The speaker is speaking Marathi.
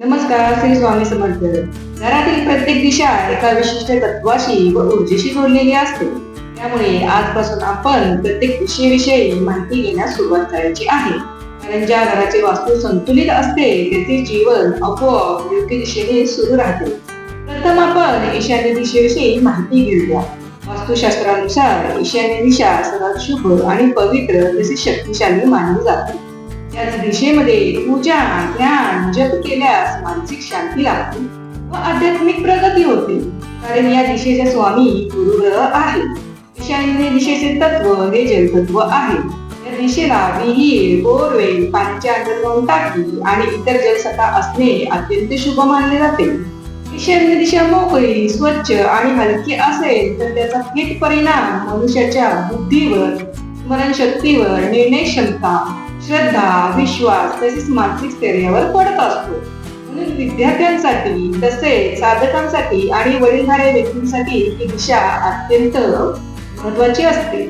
नमस्कार, श्री स्वामी समर्थ. घरातील प्रत्येक दिशा एका विशिष्ट तत्वाशी व ऊर्जेशी जोडलेली असते. त्यामुळे आजपासून आपण प्रत्येक दिशेविषयी माहिती घेण्यास सुरुवात करायची आहे. कारण ज्या घराची वास्तू संतुलित असते त्याचे जीवन आपोआप योग्य दिशेने सुरू राहते. प्रथम आपण ईशान्य दिशेविषयी माहिती घेऊया. वास्तुशास्त्रानुसार ईशान्य दिशा सर्वात शुभ आणि पवित्र तसेच शक्तिशाली मानली जाते. याच दिशेमध्ये पूजा, ध्यान, जप केल्यास मानसिक शांती लाभते व आध्यात्मिक प्रगती होते. कारण या दिशेचा स्वामी गुरुग्रह आहे. ईशान्य दिशेचे तत्व हे जलतत्व आहे. या दिशेला विहीर, बोरवेल, पाण्याची अंडरग्राउंड टाकी आणि इतर जलसत्ता असणे अत्यंत शुभ मानले जाते. ईशान्य दिशा मोकळी, स्वच्छ आणि हलकी असेल तर त्याचा थेट परिणाम मनुष्याच्या बुद्धीवर, स्मरणशक्तीवर, निर्णय क्षमता, श्रद्धा, विश्वास तसेच मानसिक स्थैर्यावर पडत असतो. म्हणून विद्यार्थ्यांसाठी तसेच साधकांसाठी आणि वडीलधाऱ्या व्यक्तींसाठी ही दिशा अत्यंत महत्वाची असते.